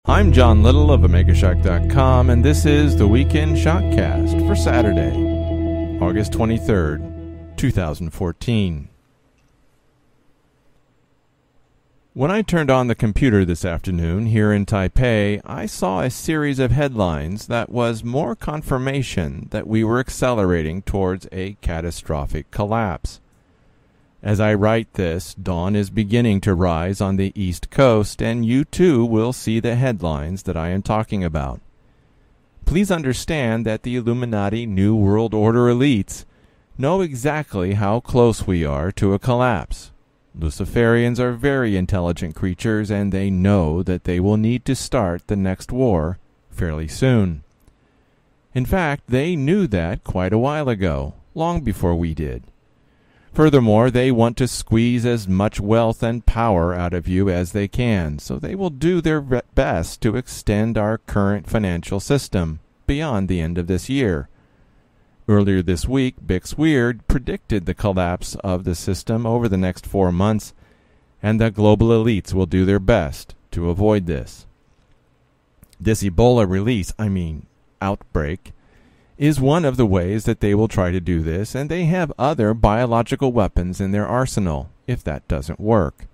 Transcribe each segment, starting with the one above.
I'm John Little of OmegaShock.com, and this is the Weekend ShockCast for Saturday, August 23rd, 2014. When I turned on the computer this afternoon here in Taipei, I saw a series of headlines that was more confirmation that we were accelerating towards a catastrophic collapse. As I write this, dawn is beginning to rise on the East Coast, and you too will see the headlines that I am talking about. Please understand that the Illuminati New World Order elites know exactly how close we are to a collapse. Luciferians are very intelligent creatures, and they know that they will need to start the next war fairly soon. In fact, they knew that quite a while ago, long before we did. Furthermore, they want to squeeze as much wealth and power out of you as they can, so they will do their best to extend our current financial system beyond the end of this year. Earlier this week, Bix Weir predicted the collapse of the system over the next 4 months, and the global elites will do their best to avoid this. This Ebola outbreak, is one of the ways that they will try to do this, and they have other biological weapons in their arsenal if that doesn't work.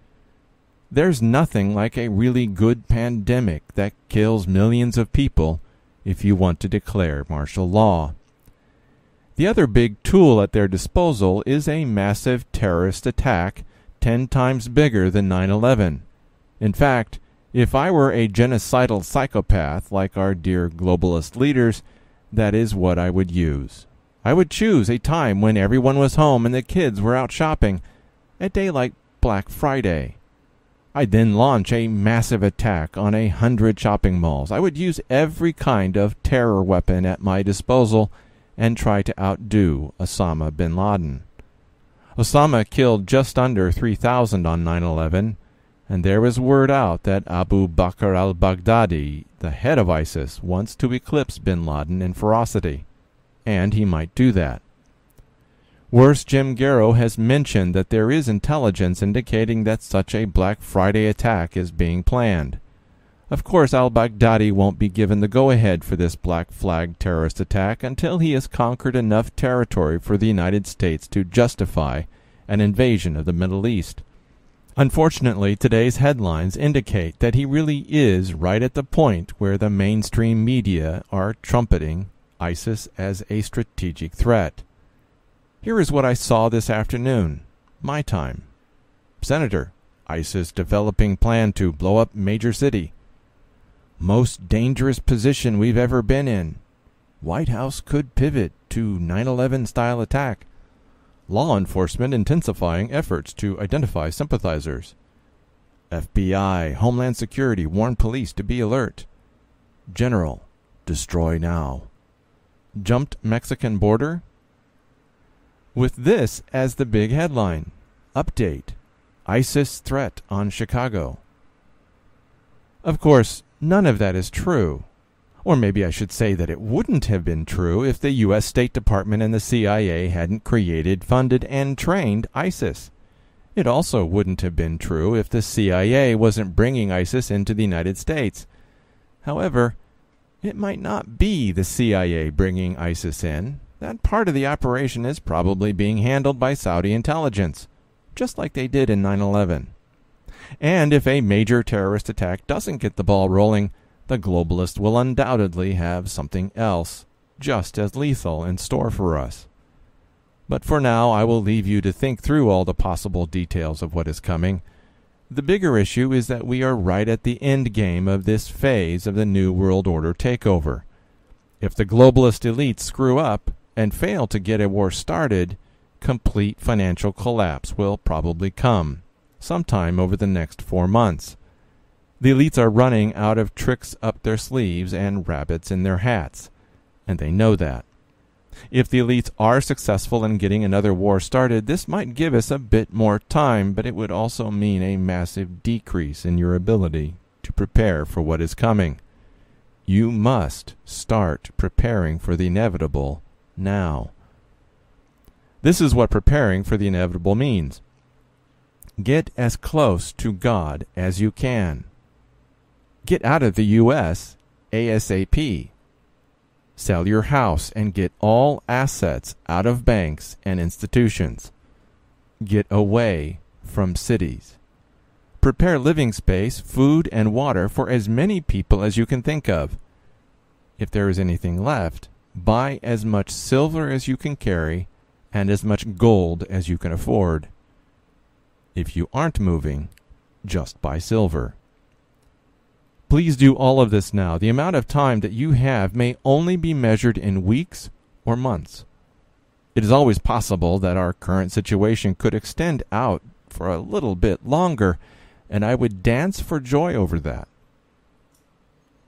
There's nothing like a really good pandemic that kills millions of people if you want to declare martial law. The other big tool at their disposal is a massive terrorist attack 10 times bigger than 9/11. In fact, if I were a genocidal psychopath like our dear globalist leaders, that is what I would use. I would choose a time when everyone was home and the kids were out shopping, a day like Black Friday. I'd then launch a massive attack on 100 shopping malls. I would use every kind of terror weapon at my disposal and try to outdo Osama bin Laden. Osama killed just under 3,000 on 9/11, and there was word out that Abu Bakr al-Baghdadi, the head of ISIS, wants to eclipse bin Laden in ferocity, and he might do that. Worse, Jim Garrow has mentioned that there is intelligence indicating that such a Black Friday attack is being planned. Of course, al-Baghdadi won't be given the go-ahead for this Black Flag terrorist attack until he has conquered enough territory for the United States to justify an invasion of the Middle East. Unfortunately, today's headlines indicate that he really is right at the point where the mainstream media are trumpeting ISIS as a strategic threat. Here is what I saw this afternoon, my time. Senator, ISIS developing plan to blow up major city. Most dangerous position we've ever been in. White House could pivot to 9/11 style attack. Law enforcement intensifying efforts to identify sympathizers. FBI, Homeland Security warn police to be alert. General, destroy now. Jumped Mexican border? With this as the big headline. Update. ISIS threat on Chicago. Of course, none of that is true. Or maybe I should say that it wouldn't have been true if the U.S. State Department and the CIA hadn't created, funded, and trained ISIS. It also wouldn't have been true if the CIA wasn't bringing ISIS into the United States. However, it might not be the CIA bringing ISIS in. That part of the operation is probably being handled by Saudi intelligence, just like they did in 9/11. And if a major terrorist attack doesn't get the ball rolling, the globalists will undoubtedly have something else, just as lethal, in store for us. But for now, I will leave you to think through all the possible details of what is coming. The bigger issue is that we are right at the end game of this phase of the New World Order takeover. If the globalist elites screw up and fail to get a war started, complete financial collapse will probably come, sometime over the next 4 months. The elites are running out of tricks up their sleeves and rabbits in their hats, and they know that. If the elites are successful in getting another war started, this might give us a bit more time, but it would also mean a massive decrease in your ability to prepare for what is coming. You must start preparing for the inevitable now. This is what preparing for the inevitable means. Get as close to God as you can. Get out of the U.S. ASAP. Sell your house and get all assets out of banks and institutions. Get away from cities. Prepare living space, food, and water for as many people as you can think of. If there is anything left, buy as much silver as you can carry and as much gold as you can afford. If you aren't moving, just buy silver. Please do all of this now. The amount of time that you have may only be measured in weeks or months. It is always possible that our current situation could extend out for a little bit longer, and I would dance for joy over that.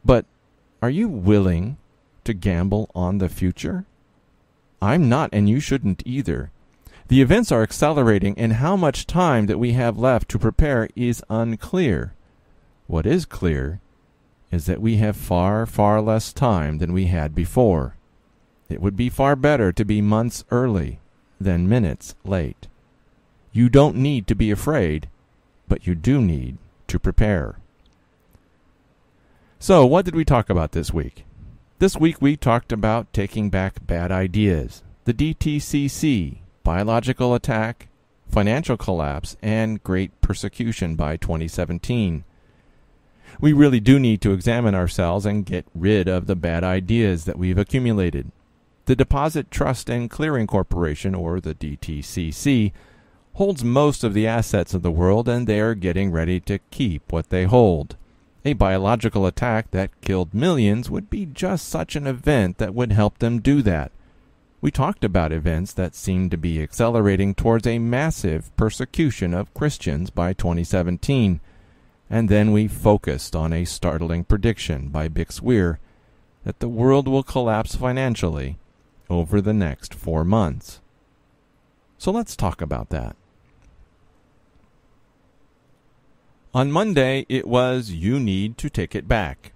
But are you willing to gamble on the future? I'm not, and you shouldn't either. The events are accelerating, and how much time that we have left to prepare is unclear. What is clear is that we have far, far less time than we had before. It would be far better to be months early than minutes late. You don't need to be afraid, but you do need to prepare. So, what did we talk about this week? This week we talked about taking back bad ideas, the DTCC, biological attack, financial collapse, and great persecution by 2017. We really do need to examine ourselves and get rid of the bad ideas that we've accumulated. The Deposit Trust and Clearing Corporation, or the DTCC, holds most of the assets of the world, and they are getting ready to keep what they hold. A biological attack that killed millions would be just such an event that would help them do that. We talked about events that seem to be accelerating towards a massive persecution of Christians by 2017, and then we focused on a startling prediction by Bix Weir that the world will collapse financially over the next 4 months. So let's talk about that. On Monday, it was "You need to take it back."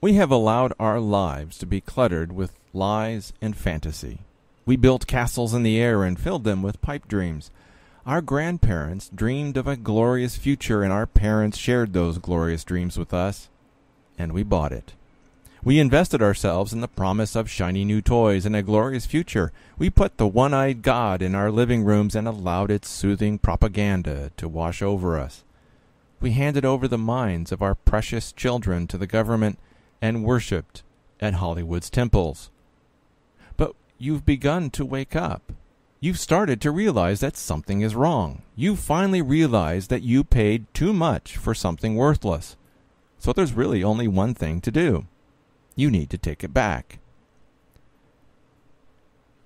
We have allowed our lives to be cluttered with lies and fantasy. We built castles in the air and filled them with pipe dreams. Our grandparents dreamed of a glorious future, and our parents shared those glorious dreams with us, and we bought it. We invested ourselves in the promise of shiny new toys and a glorious future. We put the one-eyed God in our living rooms and allowed its soothing propaganda to wash over us. We handed over the minds of our precious children to the government and worshipped at Hollywood's temples. But you've begun to wake up. You've started to realize that something is wrong. You finally realized that you paid too much for something worthless. So there's really only one thing to do. You need to take it back.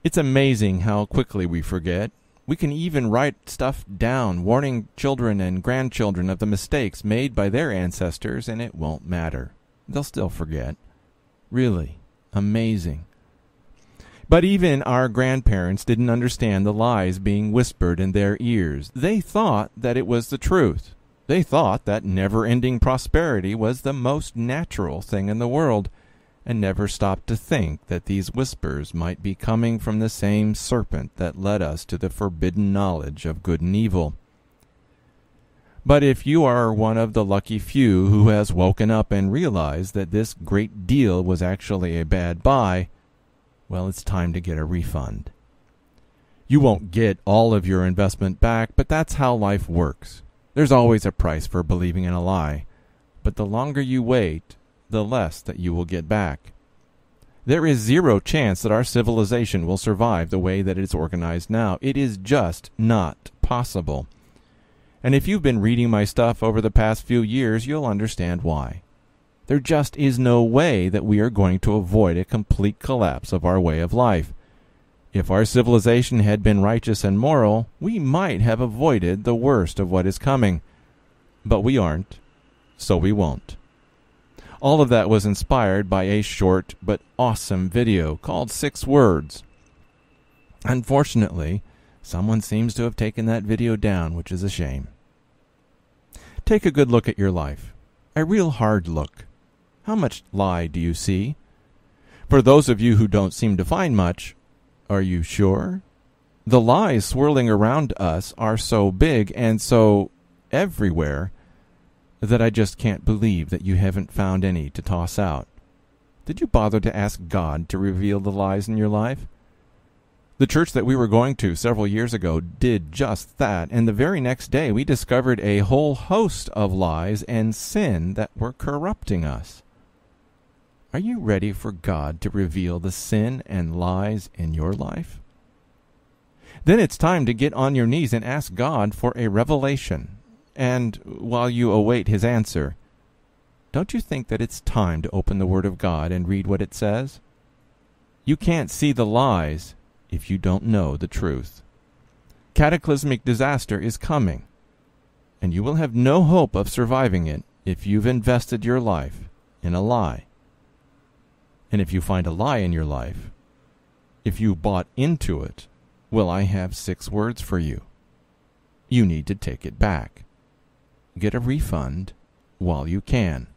It's amazing how quickly we forget. We can even write stuff down, warning children and grandchildren of the mistakes made by their ancestors, and it won't matter. They'll still forget. Really amazing. But even our grandparents didn't understand the lies being whispered in their ears. They thought that it was the truth. They thought that never-ending prosperity was the most natural thing in the world, and never stopped to think that these whispers might be coming from the same serpent that led us to the forbidden knowledge of good and evil. But if you are one of the lucky few who has woken up and realized that this great deal was actually a bad buy, well, it's time to get a refund. You won't get all of your investment back, but that's how life works. There's always a price for believing in a lie, but the longer you wait, the less that you will get back. There is zero chance that our civilization will survive the way that it's organized now. It is just not possible. And if you've been reading my stuff over the past few years, you'll understand why. There just is no way that we are going to avoid a complete collapse of our way of life. If our civilization had been righteous and moral, we might have avoided the worst of what is coming. But we aren't, so we won't. All of that was inspired by a short but awesome video called 6 Words. Unfortunately, someone seems to have taken that video down, which is a shame. Take a good look at your life. A real hard look. How much lie do you see? For those of you who don't seem to find much, are you sure? The lies swirling around us are so big and so everywhere that I just can't believe that you haven't found any to toss out. Did you bother to ask God to reveal the lies in your life? The church that we were going to several years ago did just that, and the very next day we discovered a whole host of lies and sin that were corrupting us. Are you ready for God to reveal the sin and lies in your life? Then it's time to get on your knees and ask God for a revelation. And while you await His answer, don't you think that it's time to open the Word of God and read what it says? You can't see the lies if you don't know the truth. Cataclysmic disaster is coming, and you will have no hope of surviving it if you've invested your life in a lie. And if you find a lie in your life, if you bought into it, well, I have 6 words for you. You need to take it back. Get a refund while you can.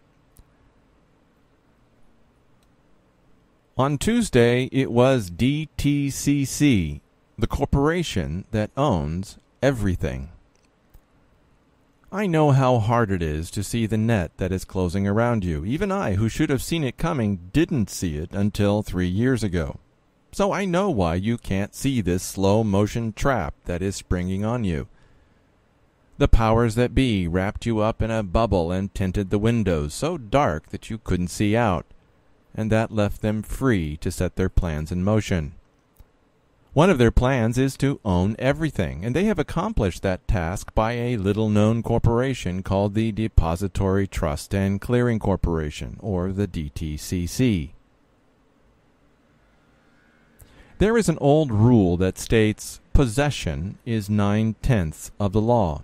On Tuesday, it was DTCC, the corporation that owns everything. I know how hard it is to see the net that is closing around you. Even I, who should have seen it coming, didn't see it until 3 years ago. So I know why you can't see this slow-motion trap that is springing on you. The powers that be wrapped you up in a bubble and tinted the windows so dark that you couldn't see out, and that left them free to set their plans in motion. One of their plans is to own everything, and they have accomplished that task by a little-known corporation called the Depository Trust and Clearing Corporation, or the DTCC. There is an old rule that states possession is 9/10 of the law.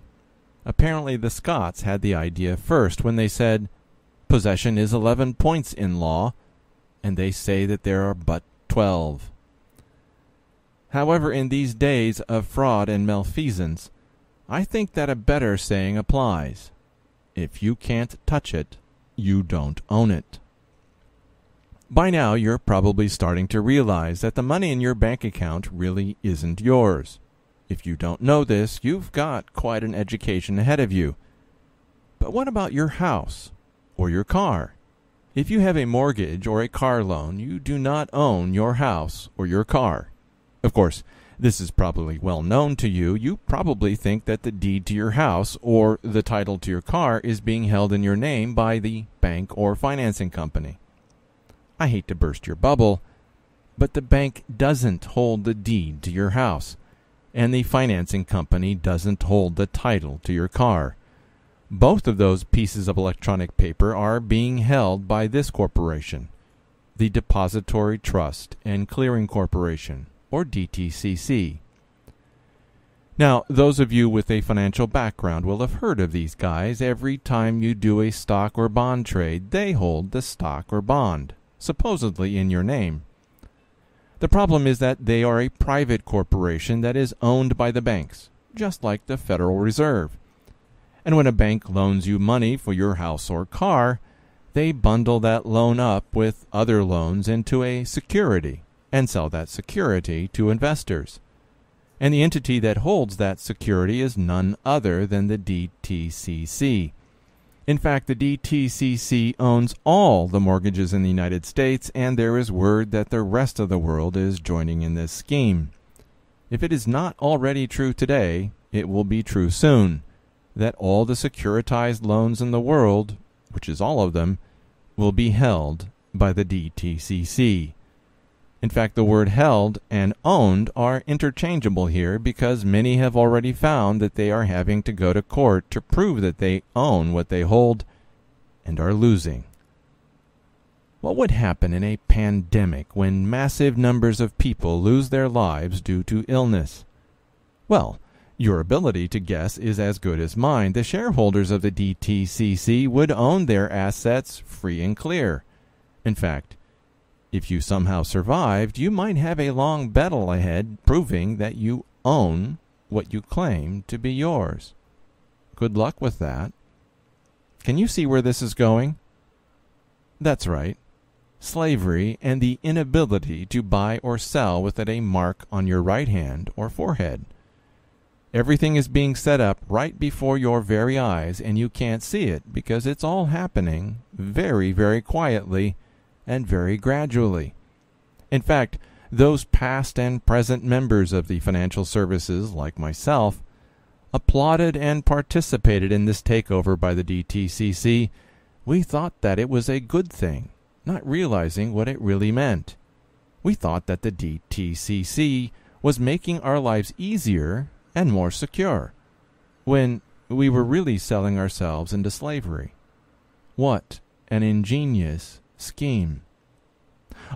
Apparently the Scots had the idea first when they said, possession is 11 points in law, and they say that there are but 12. However, in these days of fraud and malfeasance, I think that a better saying applies. If you can't touch it, you don't own it. By now, you're probably starting to realize that the money in your bank account really isn't yours. If you don't know this, you've got quite an education ahead of you. But what about your house or your car? If you have a mortgage or a car loan, you do not own your house or your car. Of course, this is probably well known to you. You probably think that the deed to your house or the title to your car is being held in your name by the bank or financing company. I hate to burst your bubble, but the bank doesn't hold the deed to your house, and the financing company doesn't hold the title to your car. Both of those pieces of electronic paper are being held by this corporation, the Depository Trust and Clearing Corporation, or DTCC. Now, those of you with a financial background will have heard of these guys. Every time you do a stock or bond trade, they hold the stock or bond, supposedly in your name. The problem is that they are a private corporation that is owned by the banks, just like the Federal Reserve. And when a bank loans you money for your house or car, they bundle that loan up with other loans into a security and sell that security to investors. And the entity that holds that security is none other than the DTCC. In fact, the DTCC owns all the mortgages in the United States, and there is word that the rest of the world is joining in this scheme. If it is not already true today, it will be true soon, that all the securitized loans in the world, which is all of them, will be held by the DTCC. In fact, the word held and owned are interchangeable here because many have already found that they are having to go to court to prove that they own what they hold and are losing. What would happen in a pandemic when massive numbers of people lose their lives due to illness? Well, your ability to guess is as good as mine. The shareholders of the DTCC would own their assets free and clear. In fact, if you somehow survived, you might have a long battle ahead proving that you own what you claim to be yours. Good luck with that. Can you see where this is going? That's right. Slavery and the inability to buy or sell without a mark on your right hand or forehead. Everything is being set up right before your very eyes, and you can't see it because it's all happening very, very quietly and very gradually. In fact, those past and present members of the financial services, like myself, applauded and participated in this takeover by the DTCC. We thought that it was a good thing, not realizing what it really meant. We thought that the DTCC was making our lives easier and more secure, when we were really selling ourselves into slavery. What an ingenious scheme.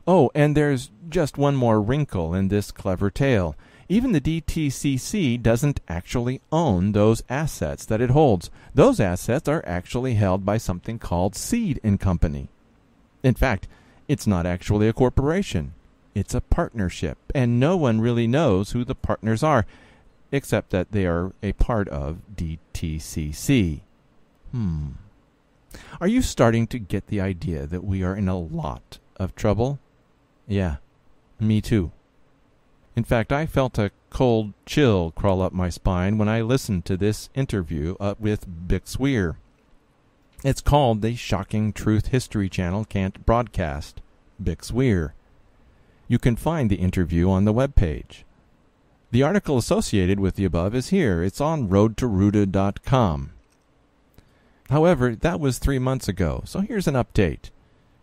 Oh, and there's just one more wrinkle in this clever tale. Even the DTCC doesn't actually own those assets that it holds. Those assets are actually held by something called Seed and Company. In fact, it's not actually a corporation. It's a partnership, and no one really knows who the partners are, except that they are a part of DTCC. Are you starting to get the idea that we are in a lot of trouble? Yeah, me too. In fact, I felt a cold chill crawl up my spine when I listened to this interview with Bix Weir. It's called The Shocking Truth History Channel Can't Broadcast, Bix Weir. You can find the interview on the webpage. The article associated with the above is here. It's on roadtorooted.com. However, that was 3 months ago, so here's an update.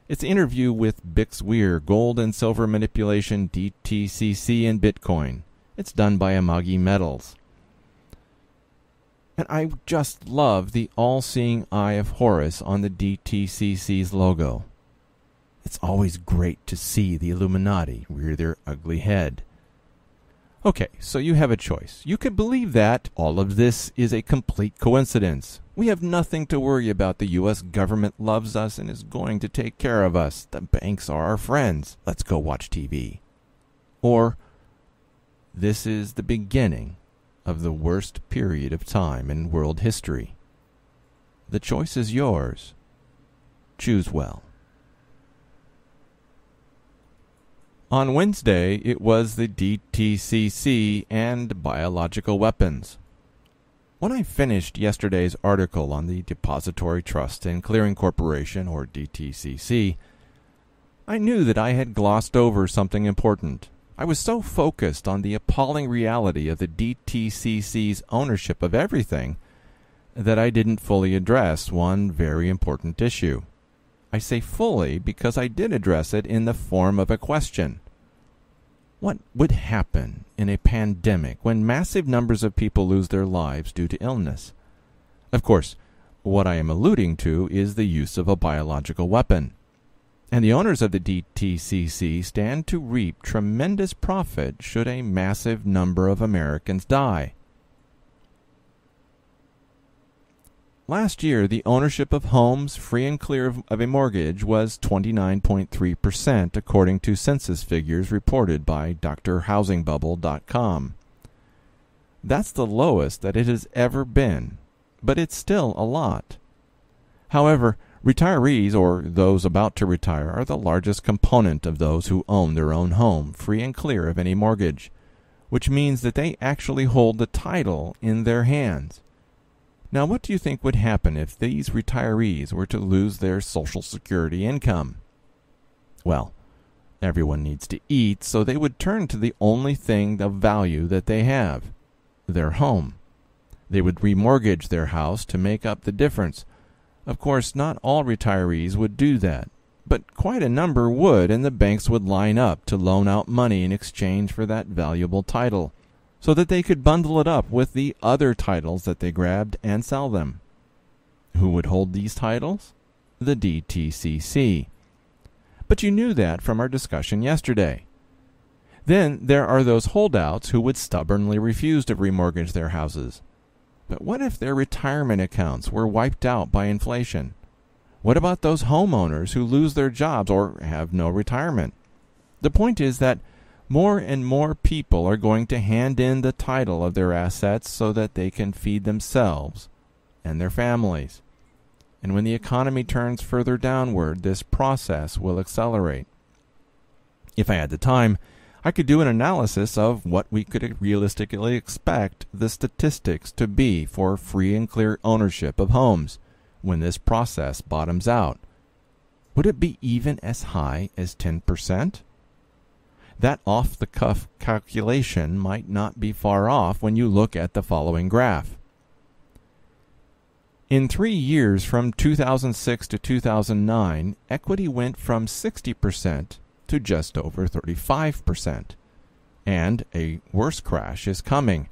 It's an interview with Bix Weir, Gold and Silver Manipulation, DTCC, and Bitcoin. It's done by Amagi Metals. And I just love the all-seeing eye of Horus on the DTCC's logo. It's always great to see the Illuminati rear their ugly head. Okay, so you have a choice. You could believe that all of this is a complete coincidence. We have nothing to worry about. The U.S. government loves us and is going to take care of us. The banks are our friends. Let's go watch TV. Or, this is the beginning of the worst period of time in world history. The choice is yours. Choose well. On Wednesday, it was the DTCC and biological weapons. When I finished yesterday's article on the Depository Trust and Clearing Corporation, or DTCC, I knew that I had glossed over something important. I was so focused on the appalling reality of the DTCC's ownership of everything that I didn't fully address one very important issue. I say fully because I did address it in the form of a question. What would happen in a pandemic when massive numbers of people lose their lives due to illness? Of course, what I am alluding to is the use of a biological weapon. And the owners of the DTCC stand to reap tremendous profit should a massive number of Americans die. Last year, the ownership of homes free and clear of a mortgage was 29.3%, according to census figures reported by drhousingbubble.com. That's the lowest that it has ever been, but it's still a lot. However, retirees, or those about to retire, are the largest component of those who own their own home, free and clear of any mortgage, which means that they actually hold the title in their hands. Now, what do you think would happen if these retirees were to lose their Social Security income? Well, everyone needs to eat, so they would turn to the only thing of value that they have, their home. They would remortgage their house to make up the difference. Of course, not all retirees would do that, but quite a number would, and the banks would line up to loan out money in exchange for that valuable title, so that they could bundle it up with the other titles that they grabbed and sell them. Who would hold these titles? The DTCC. But you knew that from our discussion yesterday. Then there are those holdouts who would stubbornly refuse to remortgage their houses. But what if their retirement accounts were wiped out by inflation? What about those homeowners who lose their jobs or have no retirement? The point is that more and more people are going to hand in the title of their assets so that they can feed themselves and their families. And when the economy turns further downward, this process will accelerate. If I had the time, I could do an analysis of what we could realistically expect the statistics to be for free and clear ownership of homes when this process bottoms out. Would it be even as high as 10%? That off-the-cuff calculation might not be far off when you look at the following graph. In 3 years from 2006 to 2009, equity went from 60% to just over 35%. And a worse crash is coming,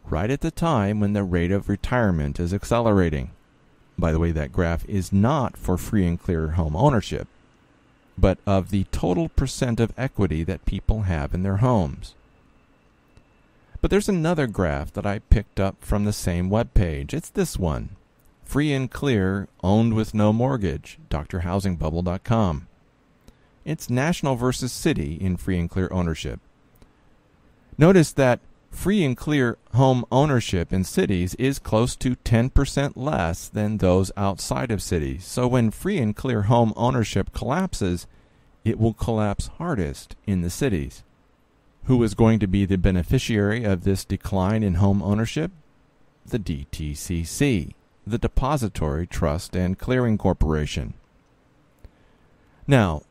right at the time when the rate of retirement is accelerating. By the way, that graph is not for free and clear home ownership, but of the total percent of equity that people have in their homes. But there's another graph that I picked up from the same webpage. It's this one. Free and clear, owned with no mortgage, drhousingbubble.com. It's national versus city in free and clear ownership. Notice that free and clear home ownership in cities is close to 10% less than those outside of cities. So when free and clear home ownership collapses, it will collapse hardest in the cities. Who is going to be the beneficiary of this decline in home ownership? The DTCC, the Depository Trust and Clearing Corporation. Now,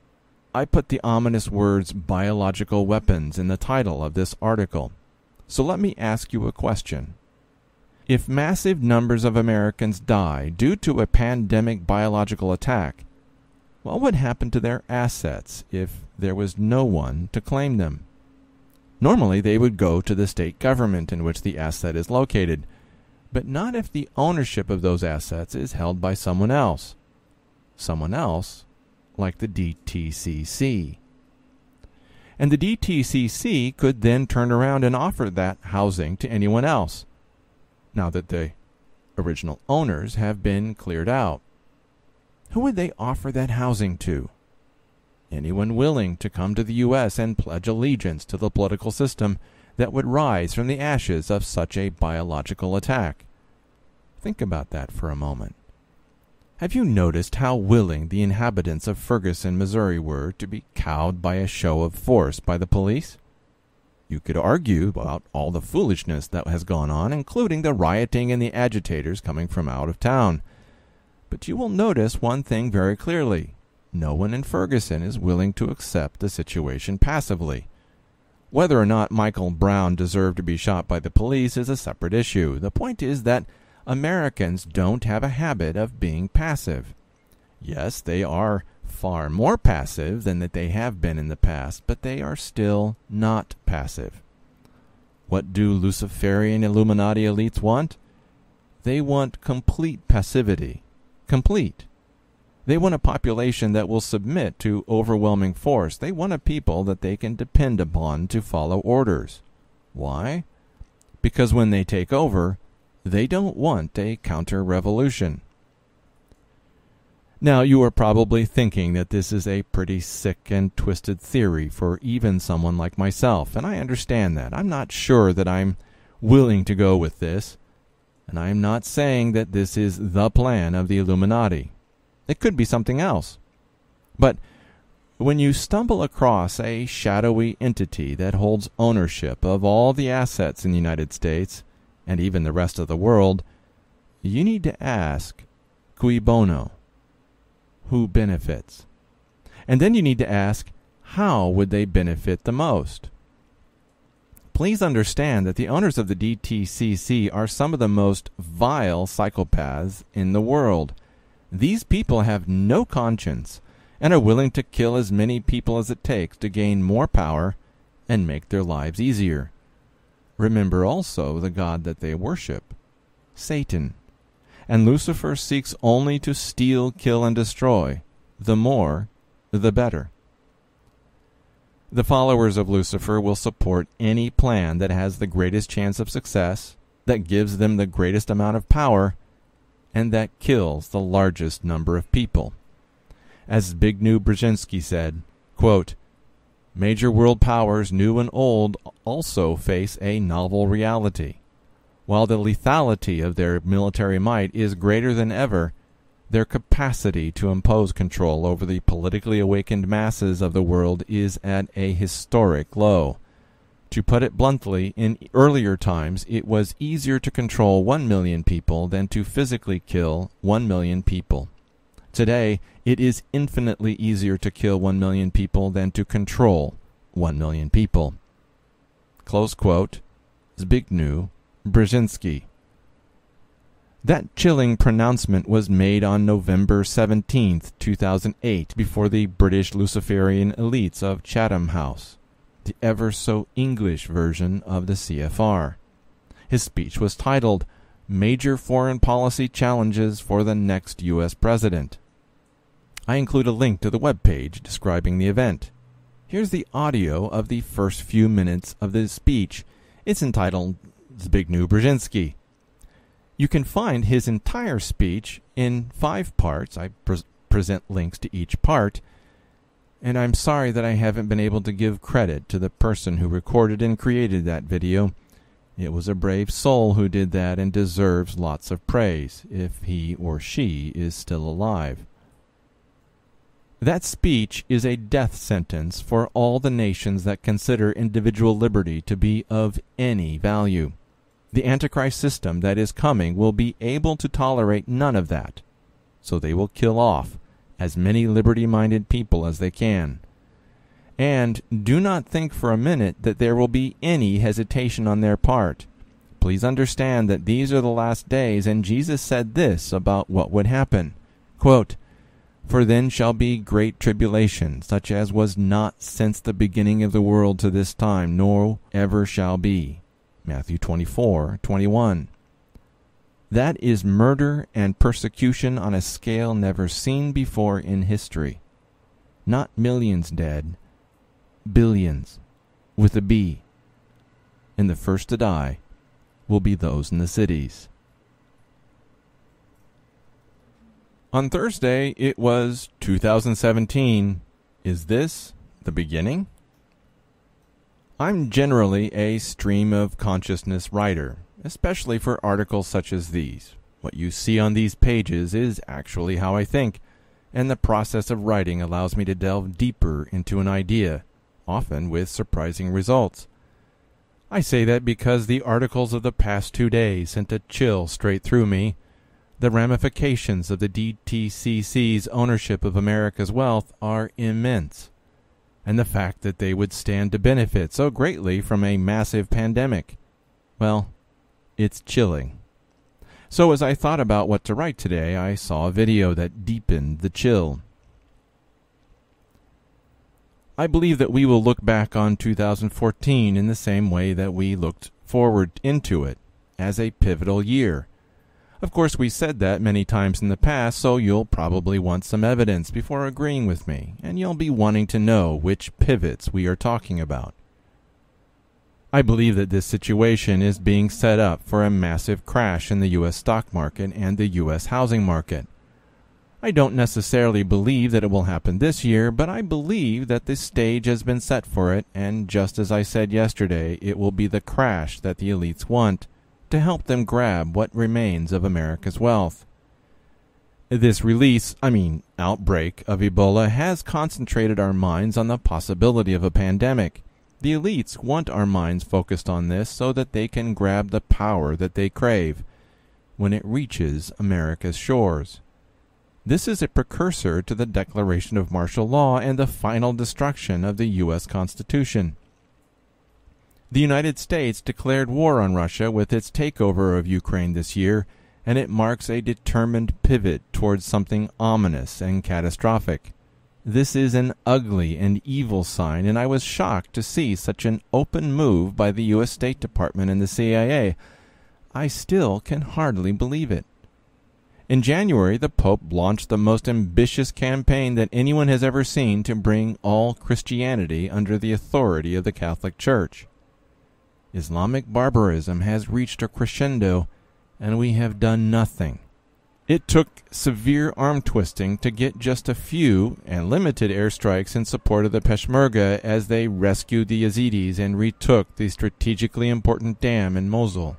I put the ominous words biological weapons in the title of this article. So let me ask you a question. If massive numbers of Americans die due to a pandemic biological attack, what would happen to their assets if there was no one to claim them? Normally, they would go to the state government in which the asset is located, but not if the ownership of those assets is held by someone else. Someone else like the DTCC. And the DTCC could then turn around and offer that housing to anyone else, now that the original owners have been cleared out. Who would they offer that housing to? Anyone willing to come to the U.S. and pledge allegiance to the political system that would rise from the ashes of such a biological attack. Think about that for a moment. Have you noticed how willing the inhabitants of Ferguson, Missouri were to be cowed by a show of force by the police? You could argue about all the foolishness that has gone on, including the rioting and the agitators coming from out of town. But you will notice one thing very clearly. No one in Ferguson is willing to accept the situation passively. Whether or not Michael Brown deserved to be shot by the police is a separate issue. The point is that Americans don't have a habit of being passive. Yes, they are far more passive than that they have been in the past, but they are still not passive. What do Luciferian Illuminati elites want? They want complete passivity. Complete. They want a population that will submit to overwhelming force. They want a people that they can depend upon to follow orders. Why? Because when they take over, they don't want a counter-revolution. Now, you are probably thinking that this is a pretty sick and twisted theory for even someone like myself, and I understand that. I'm not sure that I'm willing to go with this, and I'm not saying that this is the plan of the Illuminati. It could be something else. But when you stumble across a shadowy entity that holds ownership of all the assets in the United States, and even the rest of the world, you need to ask, cui bono? Who benefits? And then you need to ask, how would they benefit the most? Please understand that the owners of the DTCC are some of the most vile psychopaths in the world. These people have no conscience and are willing to kill as many people as it takes to gain more power and make their lives easier. Remember also the god that they worship, Satan. And Lucifer seeks only to steal, kill, and destroy. The more, the better. The followers of Lucifer will support any plan that has the greatest chance of success, that gives them the greatest amount of power, and that kills the largest number of people. As Zbigniew Brzezinski said, quote, "Major world powers, new and old, also face a novel reality. While the lethality of their military might is greater than ever, Their capacity to impose control over the politically awakened masses of the world is at a historic low. To put it bluntly, in earlier times it was easier to control 1 million people than to physically kill 1 million people. Today, it is infinitely easier to kill 1 million people than to control 1 million people. Close quote. Zbigniew Brzezinski. That chilling pronouncement was made on November 17, 2008, before the British Luciferian elites of Chatham House, the ever-so-English version of the CFR. His speech was titled, Major Foreign Policy Challenges for the Next U.S. President. I include a link to the webpage describing the event. Here's the audio of the first few minutes of the speech. It's entitled Zbigniew Brzezinski. You can find his entire speech in 5 parts. I present links to each part. And I'm sorry that I haven't been able to give credit to the person who recorded and created that video. It was a brave soul who did that and deserves lots of praise, if he or she is still alive. That speech is a death sentence for all the nations that consider individual liberty to be of any value. The Antichrist system that is coming will be able to tolerate none of that, so they will kill off as many liberty-minded people as they can. And do not think for a minute that there will be any hesitation on their part. Please understand that these are the last days, and Jesus said this about what would happen. Quote, For then shall be great tribulation, such as was not since the beginning of the world to this time, nor ever shall be. Matthew 24:21. That is murder and persecution on a scale never seen before in history. Not millions dead, billions, with a B. And the first to die will be those in the cities. On Thursday, it was 2017. Is this the beginning? I'm generally a stream of consciousness writer, especially for articles such as these. What you see on these pages is actually how I think, and the process of writing allows me to delve deeper into an idea, often with surprising results. I say that because the articles of the past 2 days sent a chill straight through me. The ramifications of the DTCC's ownership of America's wealth are immense, and the fact that they would stand to benefit so greatly from a massive pandemic, well, it's chilling. So as I thought about what to write today, I saw a video that deepened the chill. I believe that we will look back on 2014 in the same way that we looked forward into it, as a pivotal year. Of course, we said that many times in the past, so you'll probably want some evidence before agreeing with me, and you'll be wanting to know which pivots we are talking about. I believe that this situation is being set up for a massive crash in the U.S. stock market and the U.S. housing market. I don't necessarily believe that it will happen this year, but I believe that the stage has been set for it, and just as I said yesterday, it will be the crash that the elites want, to help them grab what remains of America's wealth. This outbreak of Ebola has concentrated our minds on the possibility of a pandemic. The elites want our minds focused on this so that they can grab the power that they crave when it reaches America's shores. This is a precursor to the declaration of martial law and the final destruction of the U.S. Constitution. The United States declared war on Russia with its takeover of Ukraine this year, and it marks a determined pivot towards something ominous and catastrophic. This is an ugly and evil sign, and I was shocked to see such an open move by the U.S. State Department and the CIA. I still can hardly believe it. In January, the Pope launched the most ambitious campaign that anyone has ever seen to bring all Christianity under the authority of the Catholic Church. Islamic barbarism has reached a crescendo, and we have done nothing. It took severe arm-twisting to get just a few and limited airstrikes in support of the Peshmerga as they rescued the Yazidis and retook the strategically important dam in Mosul.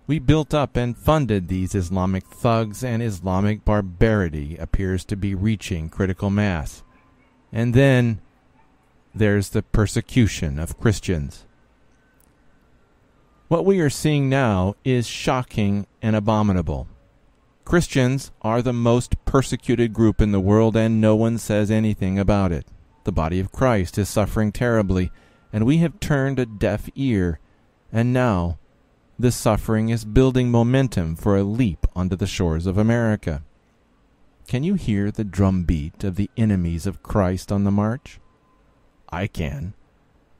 We built up and funded these Islamic thugs, and Islamic barbarity appears to be reaching critical mass. And then there's the persecution of Christians. What we are seeing now is shocking and abominable. Christians are the most persecuted group in the world, and no one says anything about it. The body of Christ is suffering terribly, and we have turned a deaf ear, and now the suffering is building momentum for a leap onto the shores of America. Can you hear the drumbeat of the enemies of Christ on the march? I can.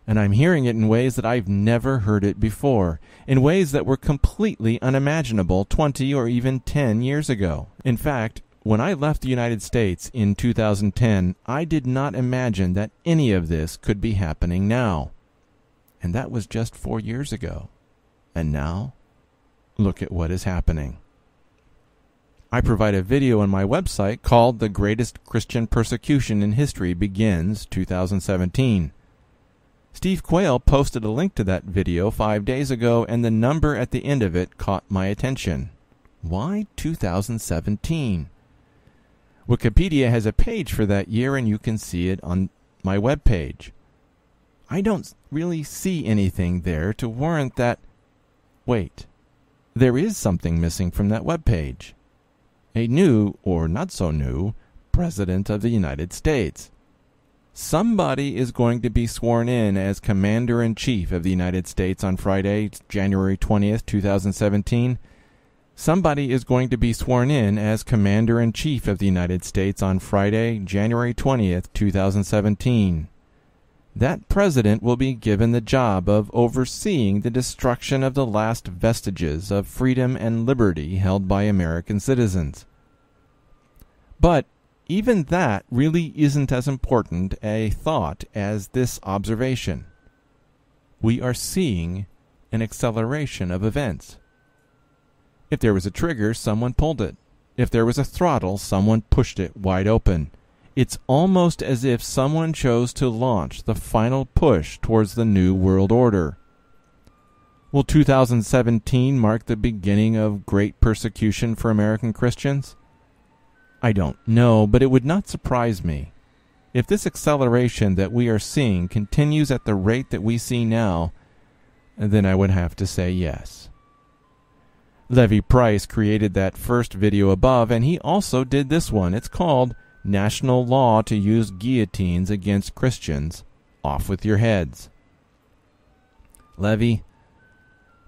And I'm hearing it in ways that I've never heard it before, in ways that were completely unimaginable 20 or even 10 years ago. In fact, when I left the United States in 2010, I did not imagine that any of this could be happening now. And that was just 4 years ago. And now, look at what is happening. I provide a video on my website called The Greatest Christian Persecution in History Begins 2017. Steve Quayle posted a link to that video 5 days ago, and the number at the end of it caught my attention. Why 2017? Wikipedia has a page for that year, and you can see it on my webpage. I don't really see anything there to warrant that. Wait, there is something missing from that webpage. A new, or not so new, President of the United States. Somebody is going to be sworn in as Commander-in-Chief of the United States on Friday, January 20th, 2017. Somebody is going to be sworn in as Commander-in-Chief of the United States on Friday, January 20th, 2017. That president will be given the job of overseeing the destruction of the last vestiges of freedom and liberty held by American citizens. But even that really isn't as important a thought as this observation. We are seeing an acceleration of events. If there was a trigger, someone pulled it. If there was a throttle, someone pushed it wide open. It's almost as if someone chose to launch the final push towards the New World Order. Will 2017 mark the beginning of great persecution for American Christians? I don't know, but it would not surprise me. If this acceleration that we are seeing continues at the rate that we see now, then I would have to say yes. Levi Price created that first video above, and he also did this one. It's called National Law to Use Guillotines Against Christians. Off with your heads. Levi,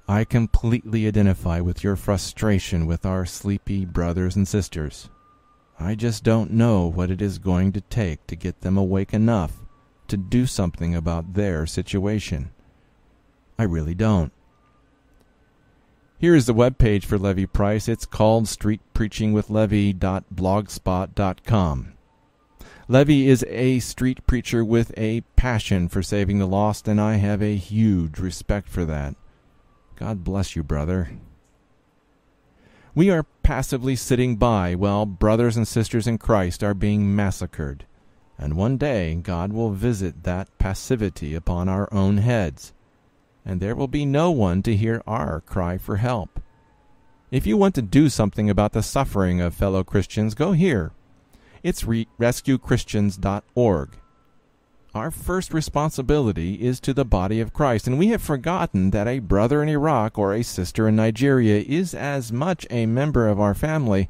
I completely identify with your frustration with our sleepy brothers and sisters. I just don't know what it is going to take to get them awake enough to do something about their situation. I really don't. Here is the webpage for Levi Price. It's called streetpreachingwithlevy.blogspot.com. Levi is a street preacher with a passion for saving the lost, and I have a huge respect for that. God bless you, brother. We are passively sitting by while brothers and sisters in Christ are being massacred, and one day God will visit that passivity upon our own heads, and there will be no one to hear our cry for help. If you want to do something about the suffering of fellow Christians, go here. It's rescuechristians.org. Our first responsibility is to the body of Christ, and we have forgotten that a brother in Iraq or a sister in Nigeria is as much a member of our family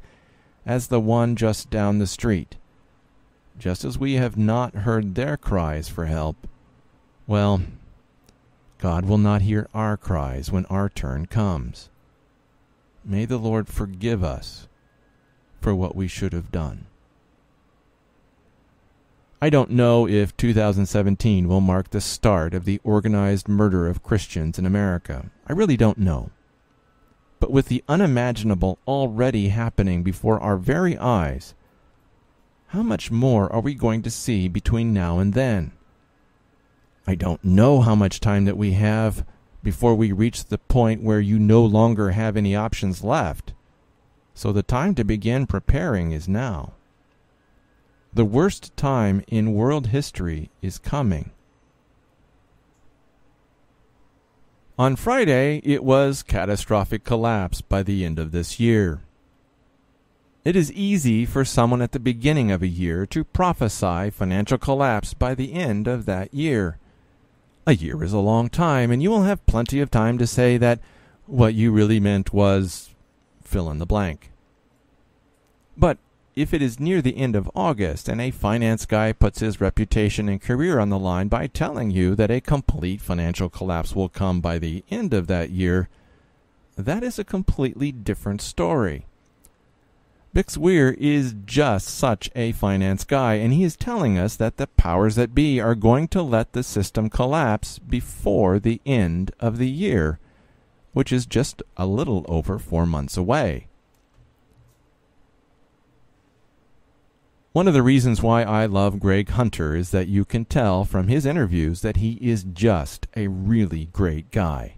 as the one just down the street. Just as we have not heard their cries for help, well, God will not hear our cries when our turn comes. May the Lord forgive us for what we should have done. I don't know if 2017 will mark the start of the organized murder of Christians in America. I really don't know. But with the unimaginable already happening before our very eyes, how much more are we going to see between now and then? I don't know how much time that we have before we reach the point where you no longer have any options left. So the time to begin preparing is now. The worst time in world history is coming. On Friday, it was catastrophic collapse by the end of this year. It is easy for someone at the beginning of a year to prophesy financial collapse by the end of that year. A year is a long time, and you will have plenty of time to say that what you really meant was fill in the blank. But if it is near the end of August and a finance guy puts his reputation and career on the line by telling you that a complete financial collapse will come by the end of that year, that is a completely different story. Bix Weir is just such a finance guy, and he is telling us that the powers that be are going to let the system collapse before the end of the year, which is just a little over 4 months away. One of the reasons why I love Greg Hunter is that you can tell from his interviews that he is just a really great guy.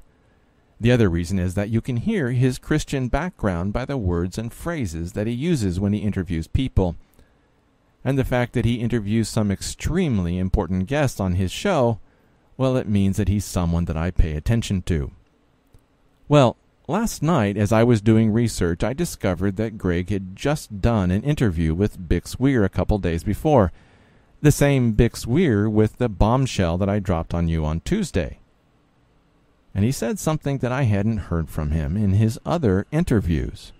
The other reason is that you can hear his Christian background by the words and phrases that he uses when he interviews people. And the fact that he interviews some extremely important guests on his show, well, it means that he's someone that I pay attention to. Well, last night as I was doing research, I discovered that Greg had just done an interview with Bix Weir a couple days before. The same Bix Weir with the bombshell that I dropped on you on Tuesday. And he said something that I hadn't heard from him in his other interviews.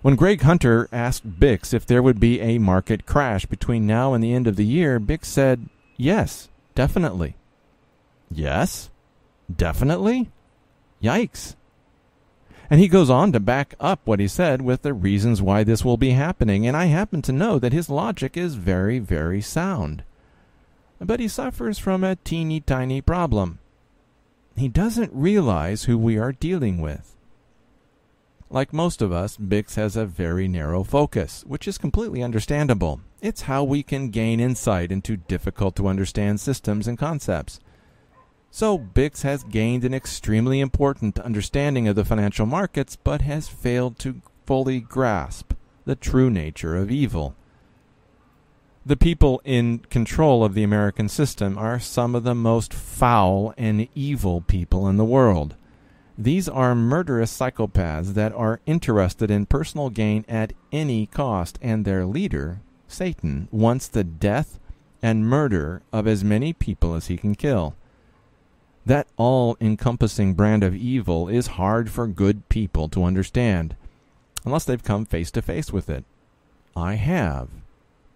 When Greg Hunter asked Bix if there would be a market crash between now and the end of the year, Bix said, yes, definitely. Yes? Definitely? Yikes. And he goes on to back up what he said with the reasons why this will be happening, and I happen to know that his logic is very, very sound. But he suffers from a teeny tiny problem. He doesn't realize who we are dealing with. Like most of us, Bix has a very narrow focus, which is completely understandable. It's how we can gain insight into difficult-to-understand systems and concepts. So Bix has gained an extremely important understanding of the financial markets, but has failed to fully grasp the true nature of evil. The people in control of the American system are some of the most foul and evil people in the world. These are murderous psychopaths that are interested in personal gain at any cost, and their leader, Satan, wants the death and murder of as many people as he can kill. That all-encompassing brand of evil is hard for good people to understand, unless they've come face to face with it. I have.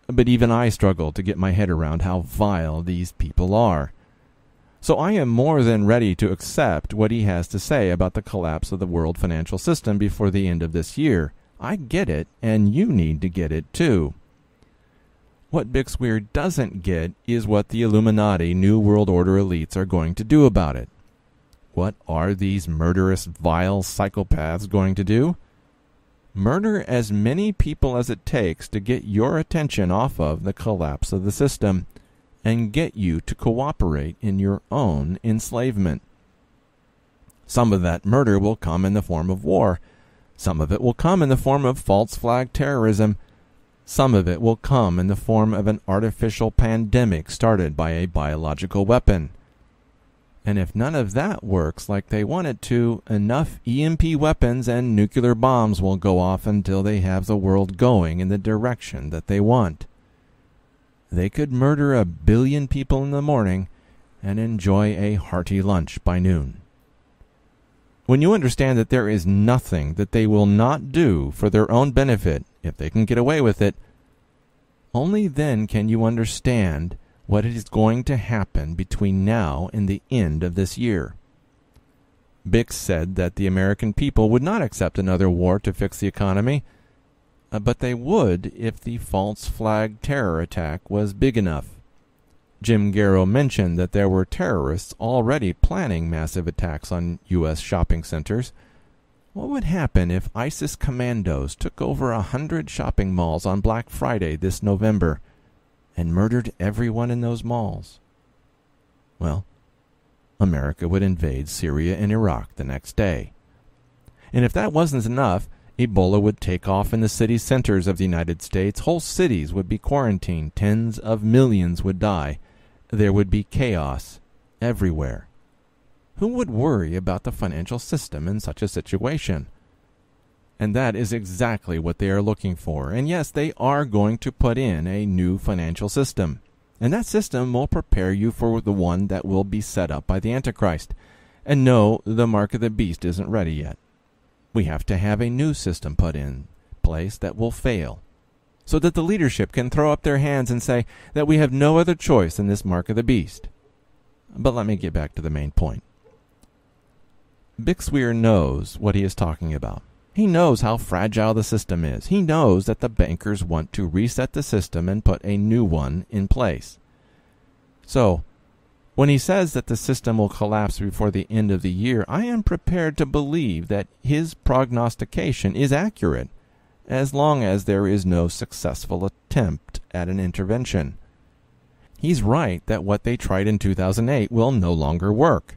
But even I struggle to get my head around how vile these people are. So I am more than ready to accept what he has to say about the collapse of the world financial system before the end of this year. I get it, and you need to get it too. What Bix Weir doesn't get is what the Illuminati New World Order elites are going to do about it. What are these murderous, vile psychopaths going to do? Murder as many people as it takes to get your attention off of the collapse of the system and get you to cooperate in your own enslavement. Some of that murder will come in the form of war. Some of it will come in the form of false flag terrorism. Some of it will come in the form of an artificial pandemic started by a biological weapon. And if none of that works like they want it to, enough EMP weapons and nuclear bombs will go off until they have the world going in the direction that they want. They could murder 1 billion people in the morning and enjoy a hearty lunch by noon. When you understand that there is nothing that they will not do for their own benefit, if they can get away with it, only then can you understand what is going to happen between now and the end of this year. Bix said that the American people would not accept another war to fix the economy, but they would if the false flag terror attack was big enough. Jim Garrow mentioned that there were terrorists already planning massive attacks on U.S. shopping centers. What would happen if ISIS commandos took over 100 shopping malls on Black Friday this November and murdered everyone in those malls? Well, America would invade Syria and Iraq the next day. And if that wasn't enough, Ebola would take off in the city centers of the United States. Whole cities would be quarantined. Tens of millions would die. There would be chaos everywhere. Who would worry about the financial system in such a situation? And that is exactly what they are looking for. And yes, they are going to put in a new financial system. And that system will prepare you for the one that will be set up by the Antichrist. And no, the mark of the beast isn't ready yet. We have to have a new system put in place that will fail, so that the leadership can throw up their hands and say that we have no other choice than this mark of the beast. But let me get back to the main point. Bix Weir knows what he is talking about. He knows how fragile the system is. He knows that the bankers want to reset the system and put a new one in place. So, when he says that the system will collapse before the end of the year, I am prepared to believe that his prognostication is accurate, as long as there is no successful attempt at an intervention. He's right that what they tried in 2008 will no longer work.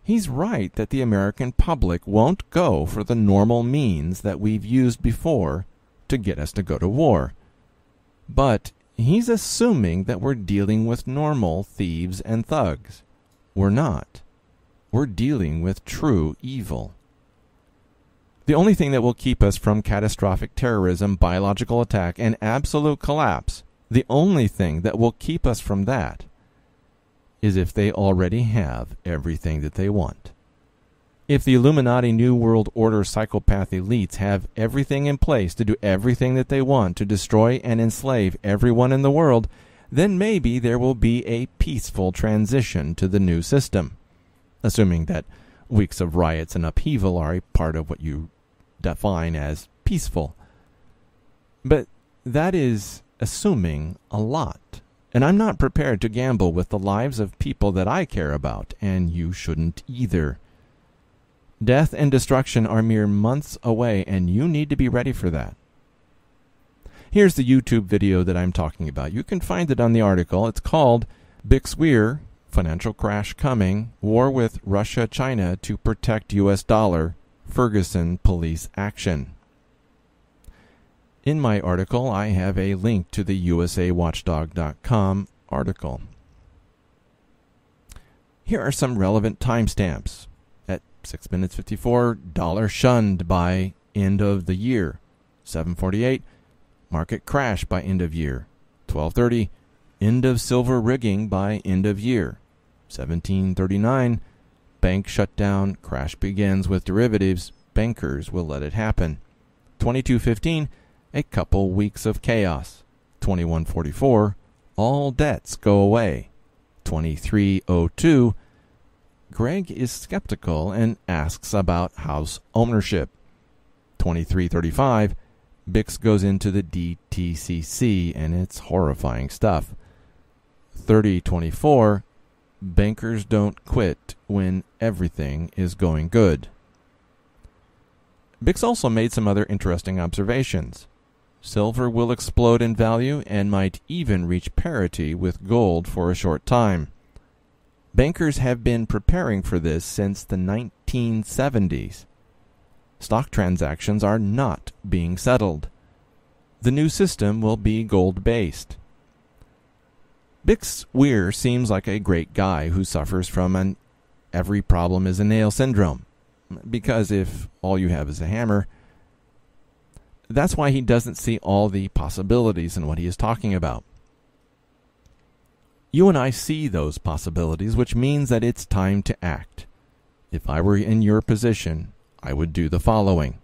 He's right that the American public won't go for the normal means that we've used before to get us to go to war. But he's assuming that we're dealing with normal thieves and thugs. We're not. We're dealing with true evil. The only thing that will keep us from catastrophic terrorism, biological attack, and absolute collapse, the only thing that will keep us from that, is if they already have everything that they want. If the Illuminati New World Order psychopath elites have everything in place to do everything that they want to destroy and enslave everyone in the world, then maybe there will be a peaceful transition to the new system, assuming that weeks of riots and upheaval are a part of what you define as peaceful. But that is assuming a lot. And I'm not prepared to gamble with the lives of people that I care about, and you shouldn't either. Death and destruction are mere months away, and you need to be ready for that. Here's the YouTube video that I'm talking about. You can find it on the article. It's called Bix Weir, Financial Crash Coming, War with Russia, China to Protect U.S. Dollar, Ferguson Police Action. In my article, I have a link to the usawatchdog.com article. Here are some relevant timestamps. At 6 minutes 54, dollar shunned by end of the year. 7:48, market crash by end of year. 12:30, end of silver rigging by end of year. 17:39, bank shutdown, crash begins with derivatives, bankers will let it happen. 22:15, a couple weeks of chaos. 21:44, all debts go away. 23:02, Greg is skeptical and asks about house ownership. 23:35, Bix goes into the DTCC and it's horrifying stuff. 30:24, bankers don't quit when everything is going good. Bix also made some other interesting observations. Silver will explode in value and might even reach parity with gold for a short time. Bankers have been preparing for this since the 1970s. Stock transactions are not being settled. The new system will be gold-based. Bix Weir seems like a great guy who suffers from an every problem is a nail syndrome, because if all you have is a hammer, that's why he doesn't see all the possibilities in what he is talking about. You and I see those possibilities, which means that it's time to act. If I were in your position, I would do the following.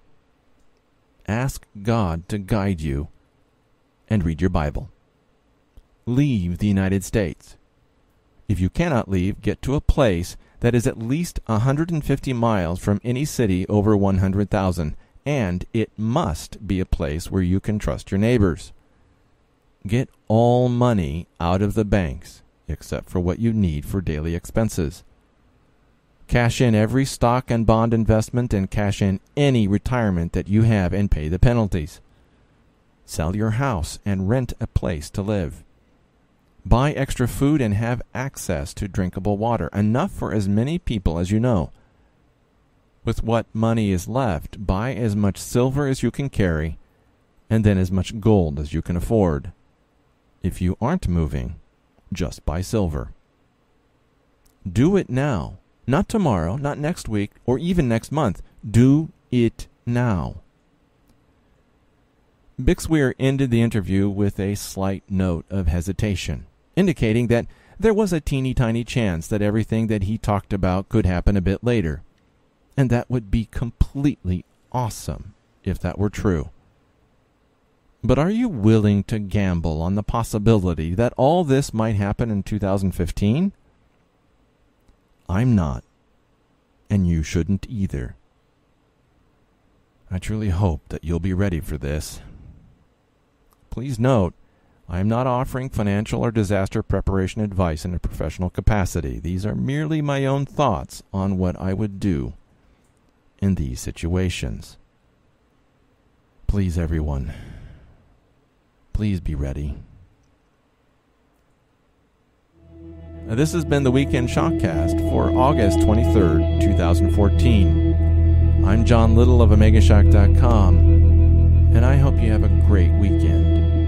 Ask God to guide you and read your Bible. Leave the United States. If you cannot leave, get to a place that is at least 150 miles from any city over 100,000, and it must be a place where you can trust your neighbors. Get all money out of the banks, except for what you need for daily expenses. Cash in every stock and bond investment and cash in any retirement that you have and pay the penalties. Sell your house and rent a place to live. Buy extra food and have access to drinkable water, enough for as many people as you know. With what money is left, buy as much silver as you can carry, and then as much gold as you can afford. If you aren't moving, just buy silver. Do it now, Not tomorrow, not next week, or even next month. Do it now. Bix Weir ended the interview with a slight note of hesitation, indicating that there was a teeny tiny chance that everything that he talked about could happen a bit later. And that would be completely awesome if that were true. But are you willing to gamble on the possibility that all this might happen in 2015? I'm not, and you shouldn't either. I truly hope that you'll be ready for this. Please note, I am not offering financial or disaster preparation advice in a professional capacity. These are merely my own thoughts on what I would do in these situations. Please, everyone, please be ready. This has been the Weekend ShockCast for August 23rd, 2014. I'm John Little of OmegaShock.com, and I hope you have a great weekend.